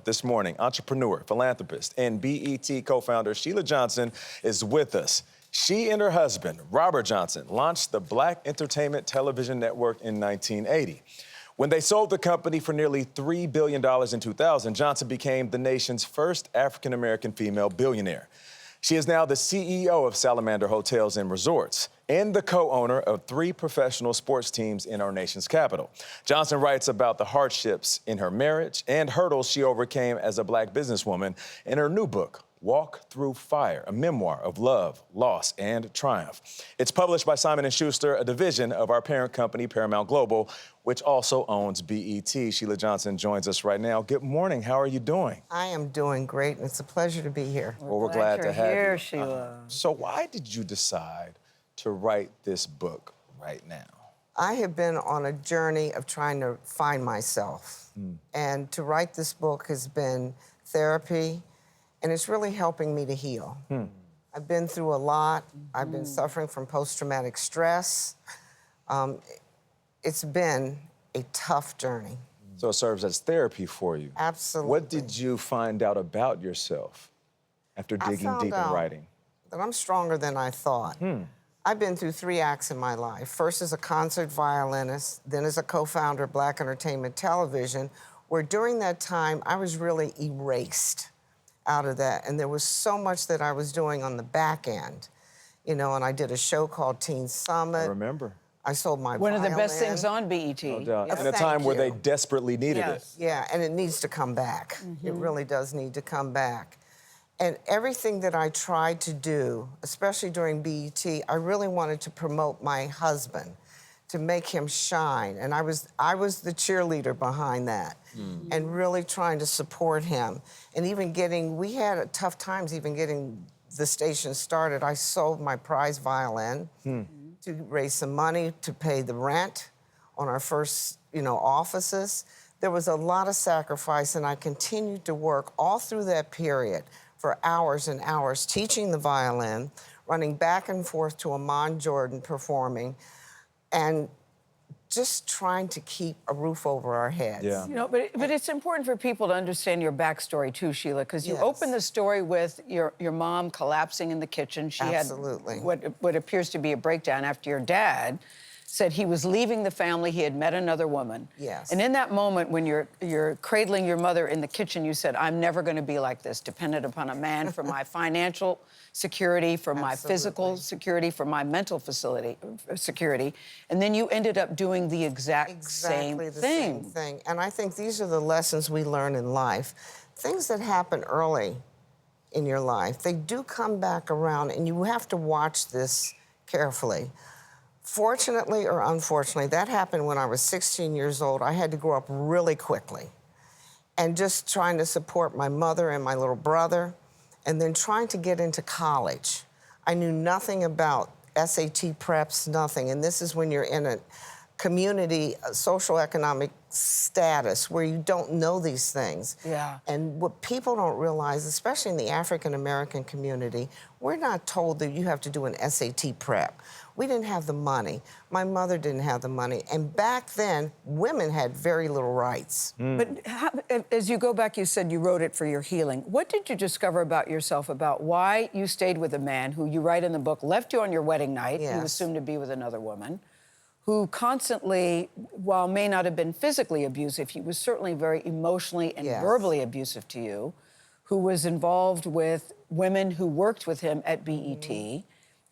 this morning, entrepreneur, philanthropist, and BET co-founder Sheila Johnson is with us. She and her husband, Robert Johnson, launched the Black Entertainment Television Network in 1980. When they sold the company for nearly $3 billion in 2000, Johnson became the nation's first African-American female billionaire. She is now the CEO of Salamander Hotels and Resorts and the co-owner of 3 professional sports teams in our nation's capital. Johnson writes about the hardships in her marriage and hurdles she overcame as a Black businesswoman in her new book, Walk Through Fire, a memoir of love, loss, and triumph. It's published by Simon & Schuster, a division of our parent company, Paramount Global, which also owns BET. Sheila Johnson joins us right now. Good morning. How are you doing? I am doing great, and it's a pleasure to be here. Well, we're glad to have you. you. Sheila. So why did you decide to write this book right now? I have been on a journey of trying to find myself. And to write this book has been therapy, and it's really helping me to heal. I've been through a lot. I've been suffering from post-traumatic stress. It's been a tough journey. So it serves as therapy for you. Absolutely. What did you find out about yourself after digging deep in writing? That I'm stronger than I thought. I've been through 3 acts in my life. First as a concert violinist, then as a co-founder of Black Entertainment Television, where during that time I was really erased out of that. And there was so much that I was doing on the back end. You know, and I did a show called Teen Summit. I remember. I sold my One of the best violin. things on BET. No doubt. Yes. In a Thank time where they you. desperately needed it. Yeah, and it needs to come back. It really does need to come back. And everything that I tried to do, especially during BET, I really wanted to promote my husband, to make him shine. And I was the cheerleader behind that, and really trying to support him. And even we had tough times even getting the station started. I sold my prize violin to raise some money to pay the rent on our first, offices. There was a lot of sacrifice, and I continued to work all through that period for hours and hours, teaching the violin, running back and forth to Amman, Jordan, performing, and just trying to keep a roof over our heads. Yeah. But it's important for people to understand your backstory too, Sheila, because you open the story with your mom collapsing in the kitchen. She Absolutely. had what appears to be a breakdown after your dad said he was leaving the family, he had met another woman. Yes. And in that moment, when you're cradling your mother in the kitchen, you said, I'm never gonna be like this, dependent upon a man for my financial security, for my physical security, for my mental security. And then you ended up doing the exactly Same thing. And I think these are the lessons we learn in life. Things that happen early in your life, they do come back around, and you have to watch this carefully. Fortunately or unfortunately, that happened when I was 16 years old. I had to grow up really quickly, and just trying to support my mother and my little brother, and then trying to get into college. I knew nothing about SAT preps, nothing. And this is when you're in a community, social economic status where you don't know these things. Yeah. And what people don't realize, especially in the African-American community, we're not told that you have to do an SAT prep. We didn't have the money. My mother didn't have the money. And back then, women had very little rights. But as you go back, you said you wrote it for your healing. What did you discover about yourself, about why you stayed with a man who, you write in the book, left you on your wedding night, who was soon to be with another woman, who constantly, while may not have been physically abusive, he was certainly very emotionally and verbally abusive to you, who was involved with women who worked with him at BET,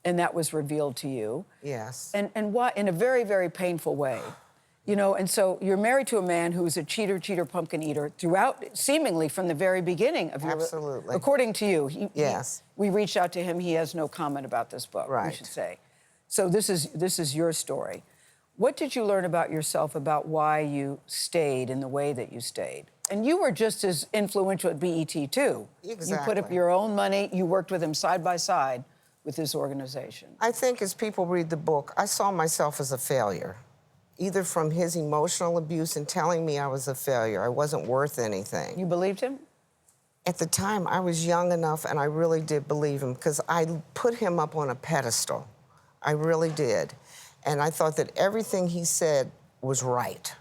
and that was revealed to you. Yes. And why, in a very, very painful way. And so you're married to a man who's a cheater, pumpkin eater throughout, seemingly from the very beginning of your... Absolutely. According to you. We reached out to him. He has no comment about this book, we should say. So this is your story. What did you learn about yourself, about why you stayed in the way that you stayed? And you were just as influential at BET, too. Exactly. You put up your own money. You worked with him side by side with this organization. I think as people read the book, I saw myself as a failure, either from his emotional abuse and telling me I was a failure. I wasn't worth anything. You believed him? At the time, I was young enough, and I really did believe him, because I put him up on a pedestal. I really did. And I thought that everything he said was right.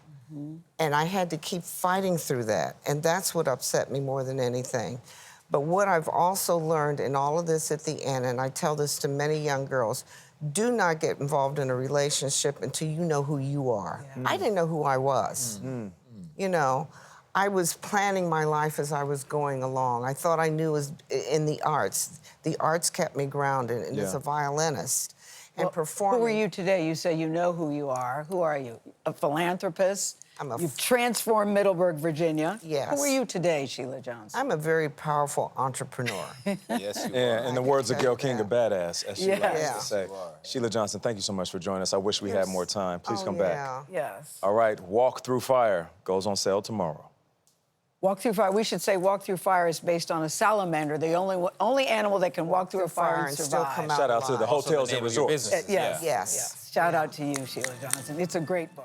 And I had to keep fighting through that. And that's what upset me more than anything. But what I've also learned in all of this at the end, and I tell this to many young girls, do not get involved in a relationship until you know who you are. I didn't know who I was. You know, I was planning my life as I was going along. I thought I knew was in the arts. The arts kept me grounded, and as a violinist and performing. Who are you today? You say you know who you are. Who are you? A philanthropist? You've transformed Middleburg, Virginia. Yes. Who are you today, Sheila Johnson? I'm a very powerful entrepreneur. Yes, you are. Yeah, in the words of Gayle King, a badass, as she likes to Yes. say. Sheila Johnson, thank you so much for joining us. I wish we had more time. Please come back. Yes. All right, Walk Through Fire goes on sale tomorrow. Walk Through Fire. We should say Walk Through Fire is based on a salamander, the only animal that can walk through a fire and still survive. come out Shout out to the alive. hotels and resorts. Yes. Yes. Shout out to you, Sheila Johnson. It's a great book.